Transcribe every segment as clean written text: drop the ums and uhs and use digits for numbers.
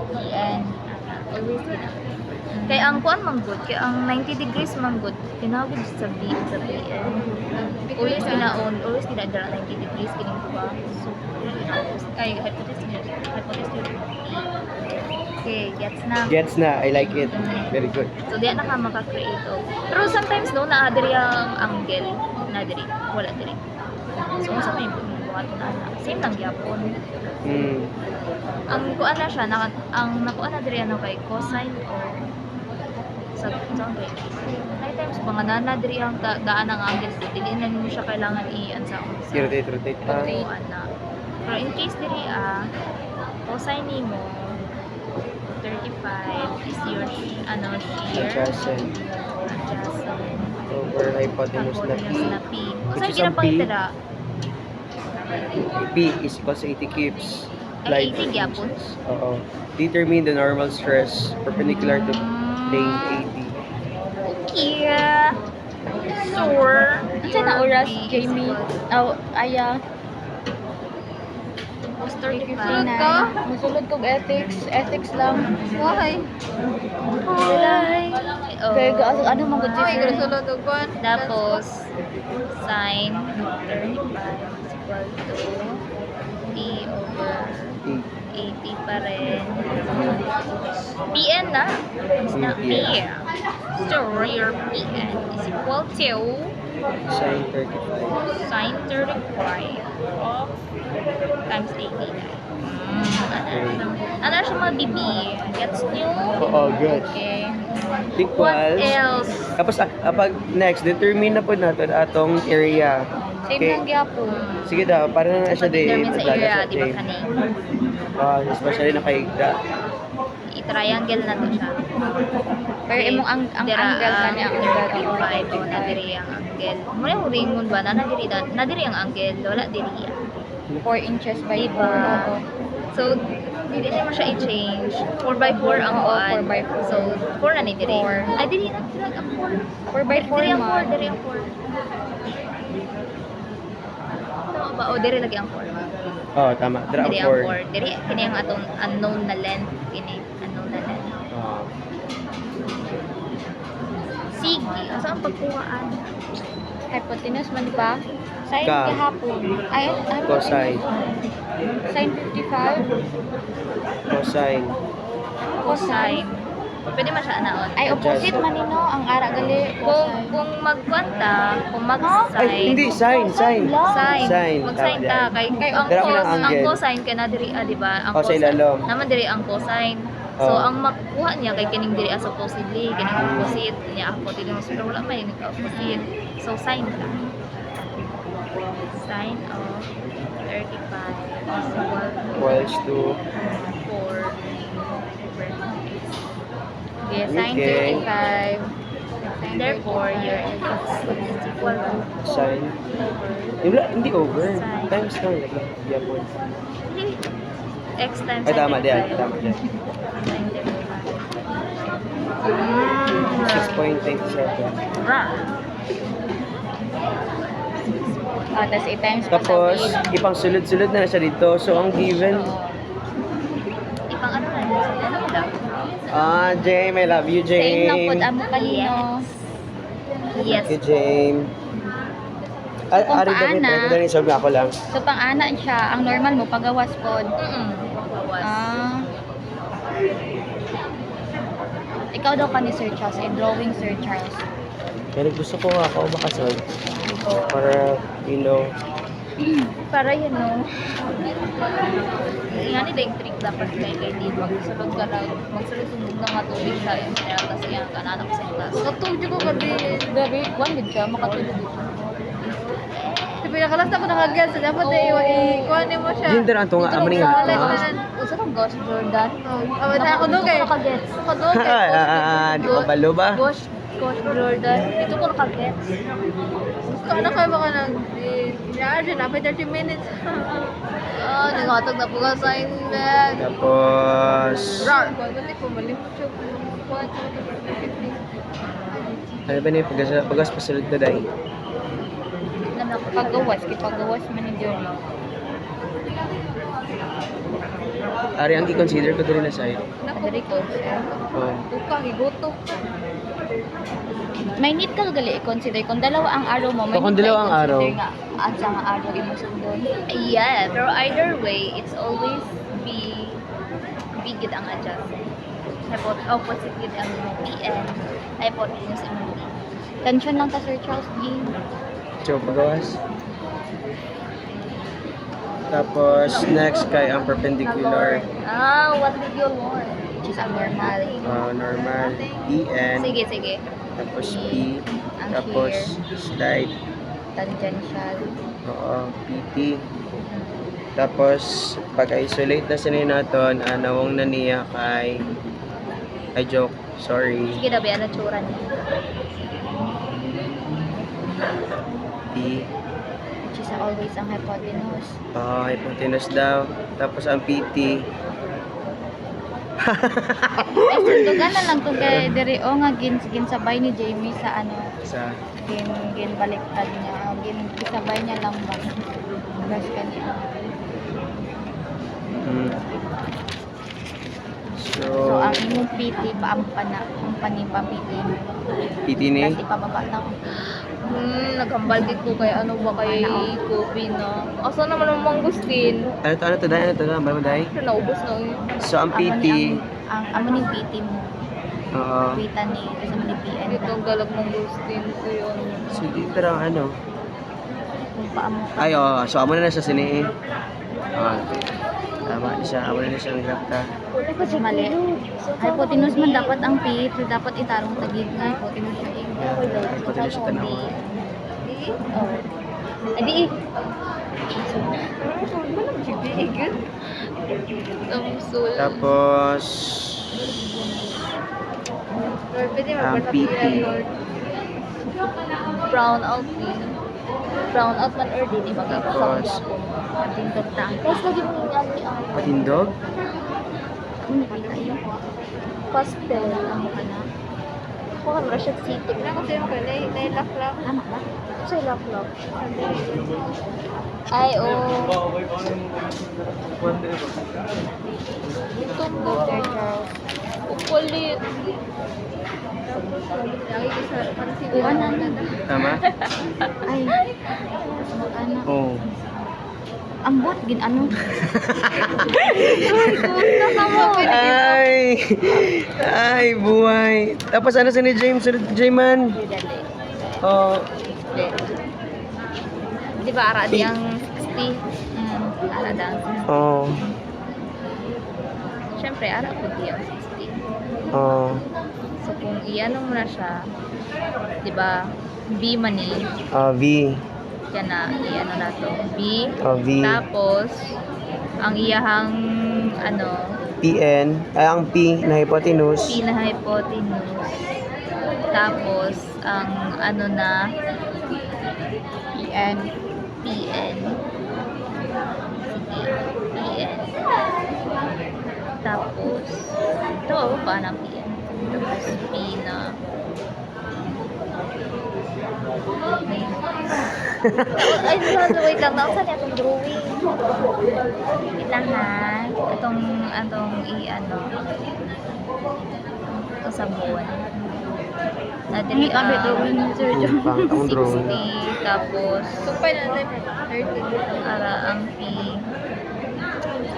PN. Always gina. Kaya ang kuan man good, kaya ang 90 degrees man good, tinawag sa PN. Always ginaon, always ginadala 90 degrees kining ba. So, ay hypothesis. Okay, Gets na. I like it. Very good. So, diyan na ka maka-create of. Pero sometimes, no, naadiri ang angle. Naadiri. Wala diri. So, unsa may buhat na. Same lang gyapon. Ang kuan na siya, ang nakuan na diri ano kay cosine or sa kay. Sometimes, mga nana diri ang daan ng angles. Dili na mo siya kailangan i-ansa. Rotate pa. Pero in case diri cosine nimo 35 is your shear Adjacent over hypotenuse na P. Kung Which saan is ang P? ginapangitira? P is equal to 80 cubes. Ay, 80 gyapon? Oo. Determine the normal stress perpendicular to plane AD. Okay. Sure. Ano na oras, Jamie? Aya. 35. Musulod kog ethics. Ethics lang. Why? Kaya ano man gud siya? Tapos, sine 35 is equal to T over 80 pa rin. PN na. It's not P. So, your PN is equal to Sine 35. sine 35 of times 89. Ano siya mabibi? Gets nyo? Oo, good. Okay. What Equals. else? Tapos, pag next, determine na po natin atong area. Same lang gyapon. Sige daw, para na siya Determine sa area, di ba Jay. kani? Especially na kay Igda. I-triangle na to siya. Pero imong ang angle kani ang angle. 35 o na diri ang angle. Muna yung ringon ba na nadiri ang angle, wala diri. 4 inches by 4. Diba? So, hindi mo siya i-change. 4x4 ang Oo, kuan. 4x4. So, 4 na ni diri. 4. Ay, diri na sila ang 4. 4 by 4 Diri ang 4, man. diri ang 4. Tama ba? O, diri lagi ang 4. Oh, tama. Dra Diri ang ang 4. 4. Diri, kini ang atong unknown na length. Kini, unknown na length. Sige, asa ang pagkuhaan? Hypotenuse man di ba? Sine Ka. kahapon. Ay, ano? Cosine. Sine 55. Cosine. Cosine. Pwede man siya anaon. Ay, opposite man nino ang ara gali. Kung magkwanta, kung Ay, mag-sine, hindi. Sine. Sine. Sine. Mag-sine Tama ka. yan. Kay ang Dira mo ng ang angle. cosine kay na diri di ba? Ang O, sa ilalom. naman diri ang cosine. So Oh. ang makuha niya kay kining diri as supposedly kining opposite niya ako dili mo pero wala may opposite. So sine ka. Sine of 35 is Equals to 4 Okay, sine Okay. 35. Therefore, your x is equal to sine. Hindi over. Times lang lagi. Yapon. x times Ay, tama din. 35. Tama din. 6.87. Tas 8 times pa sa Tapos, base. ipang sulod-sulod na siya dito. So, ang given, Ipang ano na yun? Ano mo lang? James, I love you, Same lang pod James. amo kanino. Yes. Thank you, James. Kung Ari dami paana- tayo. Dali, sabi ako lang. So pang ana siya, ang normal mo pagawas pod. Bawas. Ikaw daw ka ni Sir Charles, drawing Sir Charles. Pero gusto ko nga ako makasal. Para, you know, Para yun, no? Nga nila yung trick dapat kay di magsulog ka lang, magsulog sunog na matubig siya yung sinata siya kanana ko sa class. Katulog ko gabi, one din siya, makatulog din siya. Sabi na kalas ako nakagyan, so dapat i-kuhan mo siya. yun din ang tunga. Amo nga. Usa kang Gosh Jordan. Oh, ako doon kay. Nakagets. Ako doon Di ba balo ba? Gosh Jordan. Dito ko nakagets. Gusto na kayo baka nag-reaction, after 30 minutes. Nangatag na po ka sa inlet. Tapos, Rar! Ba't ko malimot siya? ano ba na yung pagas pasulod na dahil? Pagawas man ni Johnny. Ari ang i-consider ko diri na side. Adiri ko. Oh. Tukang igutok. May need ka gali i-consider kung dalawa ang araw mo, may Kung need ka dalawa ang araw. i-consider nga asa nga araw imo sundon. Yeah, pero either way, it's always be good ang adjust. Tapos opposite good ang PN. Tapos news ang P. Tension lang ta Sir Charles G. So, pagawas. Tapos, next kay ang perpendicular. What did you learn? Which is ang normal. Normal. PN. Sige, sige. Tapos P. Ang Tapos, shear. slide. Tangential. Oo, PT. Tapos, pag-isolate na sinay natin, nawong na niya kay... Ay, joke. Sorry. Sige daw, ano tsura niya? P. Which is always ang hypotenuse. Oo, hypotenuse daw. Tapos, ang PT. Ay, sundugan na lang to kay diri o nga ginsabay ni Jamie sa ano, Sa... gin baliktad niya. Gisabay niya lang ba? Gas kanya. So, ang imong PT paampa na, ang panipa PT. PT ni? Tapos ipababa na ko. Naghambal din ko kay ano ba kay Kobe na. Asa naman ang mangustin? Ano to, Day? Ano to, Day? Ano, Day? Pero naubos na yun. So, ang PT... Ang amo ni PT mo. Oo. Kita ni sa ni PN. Ito ang galag mangustin ko yun. So, dito lang ano. Kung paamo ka. Ay, oo. So, amo na siya siniin. Tama na siya. Amo na siya ng lapta. Kasi mali. Hypotenuse man dapat ang P, so dapat itarong tagig na hypotenuse siya. Yeah. Pati na siya tanawa. Oh. Adi. Tapos... Lord, pwede Ang magpatapos PT. yan, Lord. Brown out P. Brown out man or di ba? Tapos... Ating tagtang. Tapos lagi mo yung ang Patindog? pastel ang kana. Ako kan Rashid City. Wala ko sa'yo ka, nailaklak. Tama ba? Sa laplap. Ay, oh. Ito mo, Sir Charles. Upulit. Lagi ko sa pansin. Uwan na. Tama? Ay. Ano? Oo. Ambot, gin ano? Ay! Ay, buhay. Tapos ano sa ni James? Jayman? Oh, Di ba, ara di ang 60? Ara di ang 60. oh, Siyempre, ara po di ang 60. oh. So, kung iano mo na siya, di ba, B man eh. V. Yan na, iano na to. B. V. Tapos, ang iyahang, ano, PN. Ay, ang P na hypotenuse. P na hypotenuse. Tapos, ang ano na, PN. PN. Sige, PN. Tapos, ito, pa na PN. Tapos, P na, ay, wait lang. Nausan niya itong drawing. Wait lang ha. Itong i-ano. Ito sa buwan. Natin Kami drawing ni Sir John. Ang drawing. 60. Tapos, Sumpay natin, 30. ara ang P.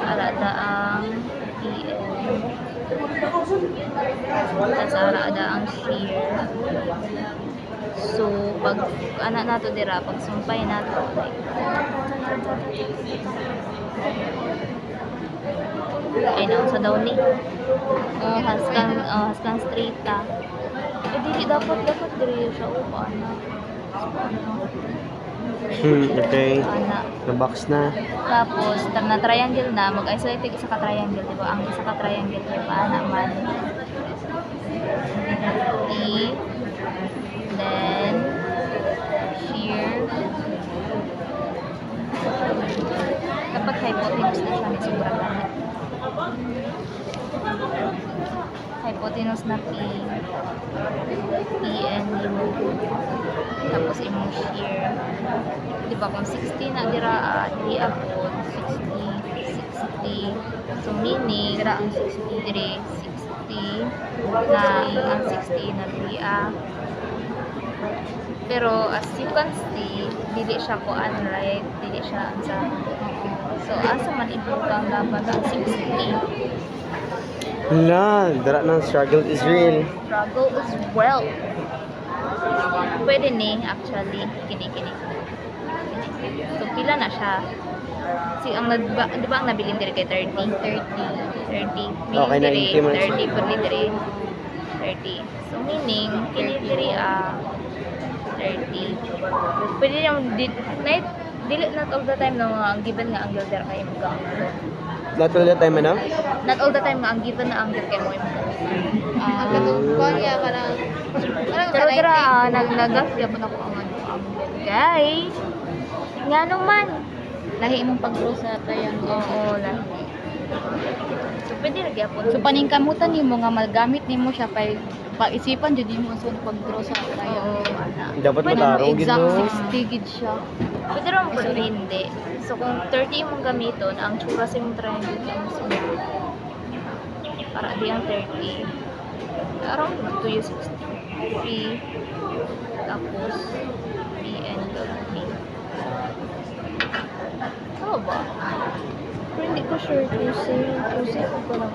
Ara da ang PN. Tapos ara da ang shear. So, pag anak nato dira, pag sumpay nato, like, ay na, sa daw ni. Haskan straight ta. Eh, di dapat diri siya upa na. Okay. Ana. Na-box na. Tapos, na triangle na, mag-isolate yung isa ka triangle, di ba? Ang isa ka triangle, di ba? Naman. E. Then, shear. Kapag hypotenuse na siya, may sobrang ganit. Hypotenuse na P. PN remove. Tapos imong shear. Di ba kung 60 na dira, di abot 60, 60. So meaning, dira ang 60 dire, 60 na ang 60 na diriya. Pero as you can see, dili siya kuan, right? Dili siya sa so asa man ibutang dapat ang 60. La, dara ng struggle is real. Struggle is well. Pwede ni actually kini. So pila na siya. Si ang di ba ang nabilin dire kay 30. Okay, 90 man siya. 30 pwede dire. 30. So meaning kini dire 30. Pwede yung dili not all the time na ang given nga angle there kay mga. Not all the time, ano? Not all the time nga ang given na angle kay mo yung Katong kuan niya kanang Pero dira nagnagas gyapon ako ang angle. Guys, ngano man lahi imong pag-draw sa tayang. Oo, lahi. So pwede ra gyapon. So paningkamutan nimo nga magamit nimo siya pag-isipan jud nimo sa pag-draw sa tayang. Dapat matarong gid Exact no. 60 gid siya. Pwede rin mo pwede hindi. So kung 30 mong gamiton, ang tsura sa yung triangle ang sunod. Para di ang 30. Around 2 yung 60. 3. Tapos B and B. Ano ba? Pero hindi ko sure kung sino ko lang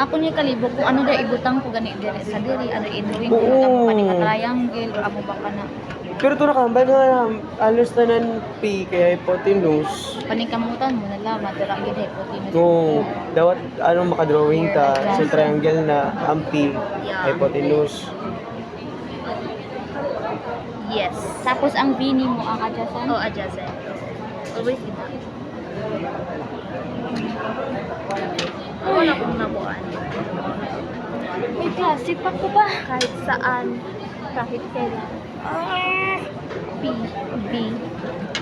Ako niya kalibog kung ano da ibutang ko gani dire sa diri ano i-drawing ko Oo. amo pa ni triangle or amo ba kana Pero ito nakambal nga, alos na ng P kaya hypotenuse. paningkamutan mo na lang madala gid hypotenuse. No, dapat makadrawing ta sa triangle na ang P, hypotenuse. Yes. Tapos ang V nimo ang adjacent. Oh, adjacent. Always ina. Wala akong nabuan. May plastic pa ko ba? Kahit saan, kahit kailan. B.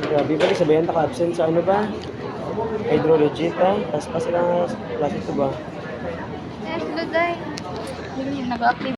Grabe ba, sabayan ta ka-absent sa ano ba? Hydrology ta, tapos pa sila klase ito ba? Yes, Luday. Nag-active